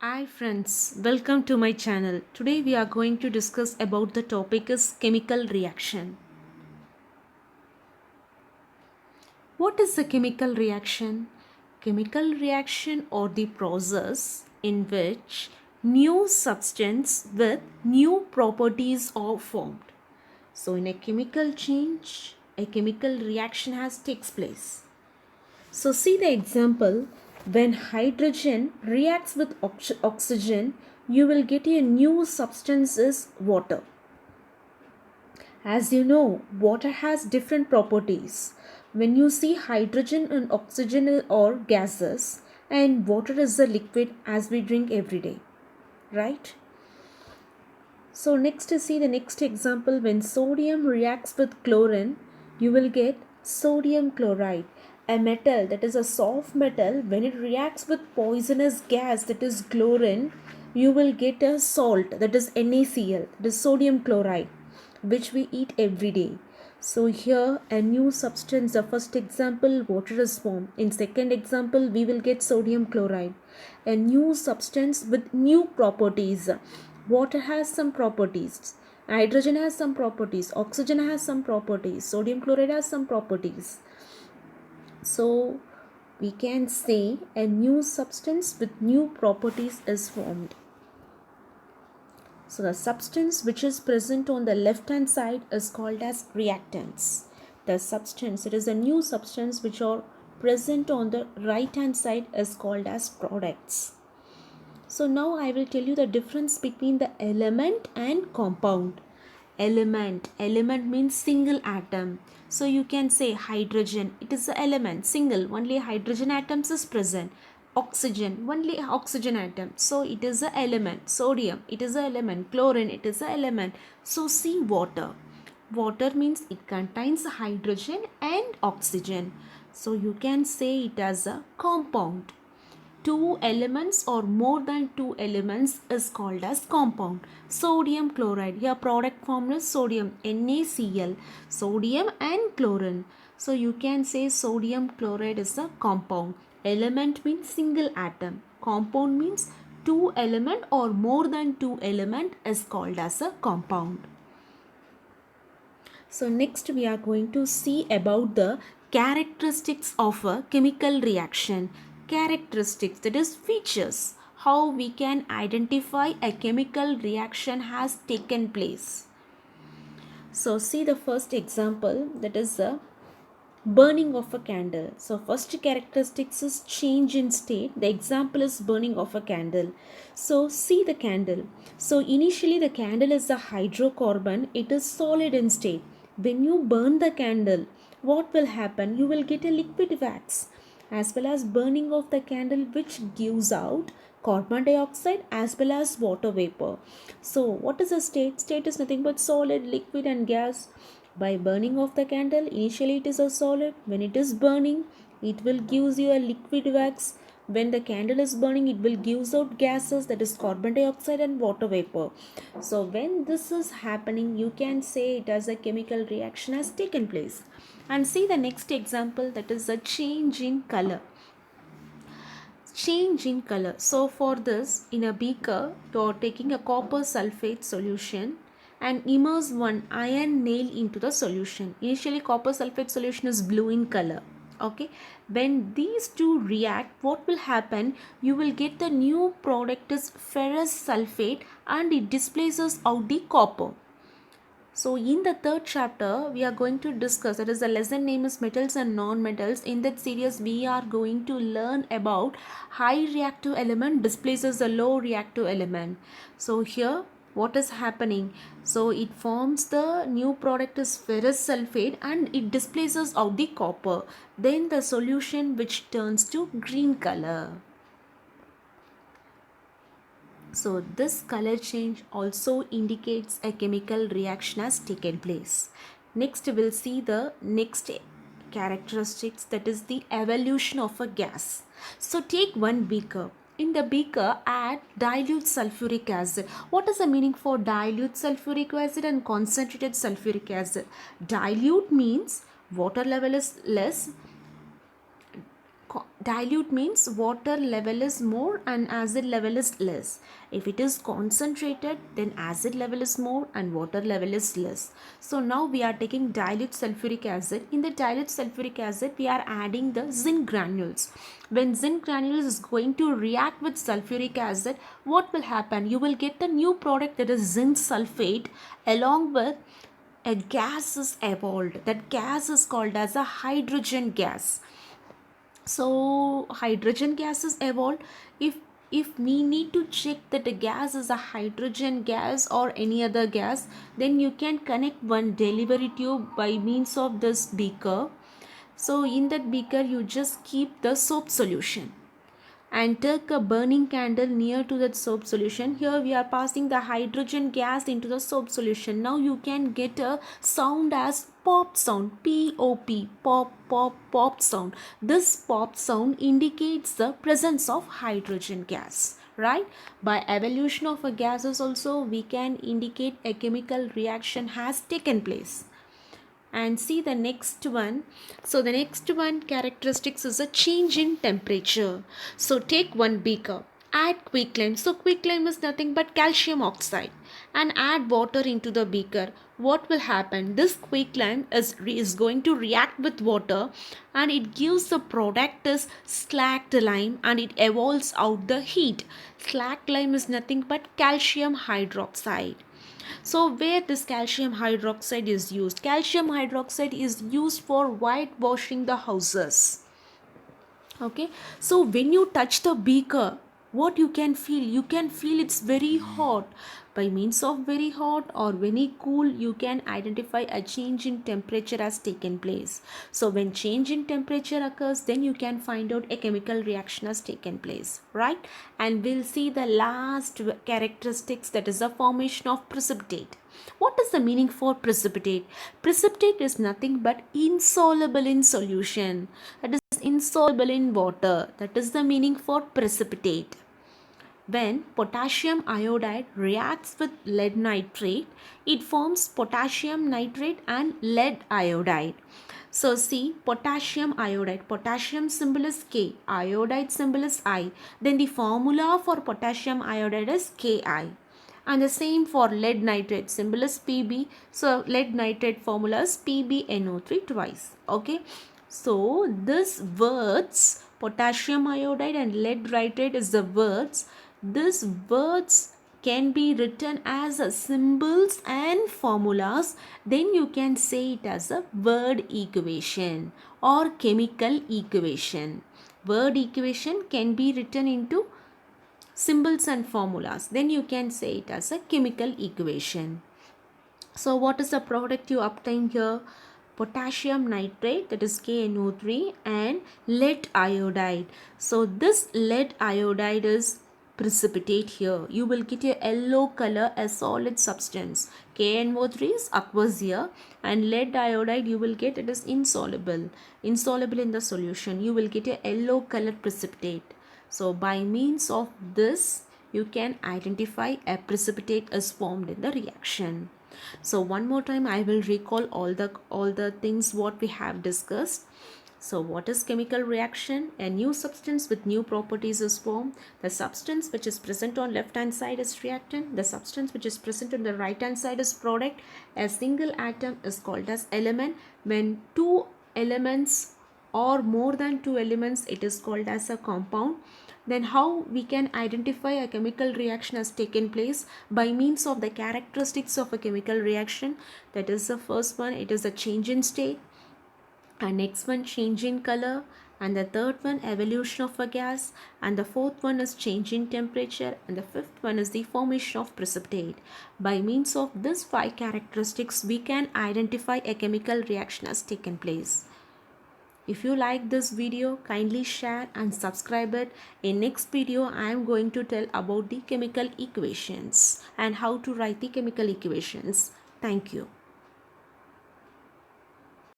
Hi friends, welcome to my channel. Today we are going to discuss about the topic is chemical reaction. What is a chemical reaction? Chemical reaction or the process in which new substance with new properties are formed. So in a chemical change, a chemical reaction has takes place. So see the example, when hydrogen reacts with oxygen, you will get a new substance is water. As you know, water has different properties. When you see hydrogen and oxygen or gases, and water is a liquid as we drink every day, right? So next to see the next example, when sodium reacts with chlorine, you will get sodium chloride. A metal that is a soft metal, when it reacts with poisonous gas that is chlorine, you will get a salt that is NaCl, that is sodium chloride, which we eat every day. So here a new substance, the first example water is formed. In second example we will get sodium chloride, a new substance with new properties. Water has some properties, hydrogen has some properties, oxygen has some properties, sodium chloride has some properties. So we can say a new substance with new properties is formed. So the substance which is present on the left hand side is called as reactants. The substance, it is a new substance which are present on the right hand side is called as products. So now I will tell you the difference between the element and compound. Element means single atom. So you can say hydrogen, it is the element, single, only hydrogen atoms is present. Oxygen, only oxygen atom, so it is the element. Sodium, it is the element. Chlorine, it is the element. So see water. Water means it contains hydrogen and oxygen. So you can say it as a compound. Two elements or more than two elements is called as compound. Sodium chloride, here product formula is sodium, NaCl, sodium and chlorine. So you can say sodium chloride is a compound. Element means single atom, compound means two element or more than two element is called as a compound. So next we are going to see about the characteristics of a chemical reaction. Characteristics, that is features, how we can identify a chemical reaction has taken place. So see the first example, that is a burning of a candle. So first characteristics is change in state. The example is burning of a candle. So see the candle. So initially the candle is a hydrocarbon, it is solid in state. When you burn the candle, what will happen? You will get a liquid wax, as well as burning of the candle which gives out carbon dioxide as well as water vapor. So what is a state? State is nothing but solid, liquid and gas. By burning of the candle, initially it is a solid. When it is burning, it will gives you a liquid wax. When the candle is burning, it will gives out gases, that is carbon dioxide and water vapor. So when this is happening, you can say it as a chemical reaction has taken place. And see the next example, that is a change in color. Change in color. So for this, in a beaker, you are taking a copper sulfate solution and immerse one iron nail into the solution. Initially copper sulfate solution is blue in color. Okay, when these two react, what will happen? You will get the new product is ferrous sulfate and it displaces out the copper. So in the third chapter, we are going to discuss, that is the lesson name is metals and non-metals. In that series, we are going to learn about high reactive element displaces a low reactive element. So here, what is happening? So it forms the new product is ferrous sulfate and it displaces out the copper. Then the solution which turns to green color. So this color change also indicates a chemical reaction has taken place. Next we'll see the next characteristics, that is the evolution of a gas. So take one beaker. In the beaker add dilute sulfuric acid. What is the meaning for dilute sulfuric acid and concentrated sulfuric acid? Dilute means water level is less. dilute means water level is more and acid level is less. If it is concentrated, then acid level is more and water level is less. So now we are taking dilute sulfuric acid. In the dilute sulfuric acid, we are adding the zinc granules. When zinc granules is going to react with sulfuric acid, what will happen? You will get the new product, that is zinc sulfate, along with a gas is evolved. That gas is called as a hydrogen gas. So hydrogen gas is evolved. If we need to check that the gas is a hydrogen gas or any other gas, then you can connect one delivery tube by means of this beaker. So in that beaker you just keep the soap solution and take a burning candle near to that soap solution. Here we are passing the hydrogen gas into the soap solution. Now you can get a sound as pop sound, P-O-P, pop, pop, pop sound. This pop sound indicates the presence of hydrogen gas. Right? By evolution of a gases also, we can indicate a chemical reaction has taken place. And see the next one. So the next one characteristics is a change in temperature. So take one beaker, add quicklime. So quicklime is nothing but calcium oxide, and add water into the beaker. What will happen? This quicklime is going to react with water, and it gives the product as slacked lime, and it evolves out the heat. Slacked lime is nothing but calcium hydroxide. So where this calcium hydroxide is used? Calcium hydroxide is used for whitewashing the houses. Okay, so when you touch the beaker, what you can feel? You can feel it's very hot. By means of very hot or very cool, you can identify a change in temperature has taken place. So when change in temperature occurs, then you can find out a chemical reaction has taken place, right? And we'll see the last characteristics, that is the formation of precipitate. What is the meaning for precipitate? Precipitate is nothing but insoluble in solution. That is insoluble in water. That is the meaning for precipitate. When potassium iodide reacts with lead nitrate, it forms potassium nitrate and lead iodide. So see, potassium iodide, potassium symbol is K, iodide symbol is I. Then the formula for potassium iodide is Ki. And the same for lead nitrate, symbol is Pb. So lead nitrate formula is PbNO3 twice. Okay. So this words, potassium iodide and lead nitrate is the words. These words can be written as symbols and formulas. Then you can say it as a word equation or chemical equation. Word equation can be written into symbols and formulas. Then you can say it as a chemical equation. So what is the product you obtain here? Potassium nitrate, that is KNO3, and lead iodide. So this lead iodide is precipitate here. You will get a yellow color, a solid substance. KNO3 is aqueous here, and lead iodide you will get, it is insoluble in the solution. You will get a yellow colored precipitate. So by means of this, you can identify a precipitate is formed in the reaction. So one more time I will recall all the things what we have discussed. So what is chemical reaction? A new substance with new properties is formed. The substance which is present on left hand side is reactant. The substance which is present on the right hand side is product. A single atom is called as element. When two elements or more than two elements, it is called as a compound. Then how we can identify a chemical reaction has taken place? By means of the characteristics of a chemical reaction. That is the first one, it is a change in state. And next one, change in color. And the third one, evolution of a gas. And the fourth one is change in temperature. And the fifth one is the formation of precipitate. By means of these 5 characteristics, we can identify a chemical reaction has taken place. If you like this video, kindly share and subscribe it. In next video, I am going to tell about the chemical equations and how to write the chemical equations. Thank you.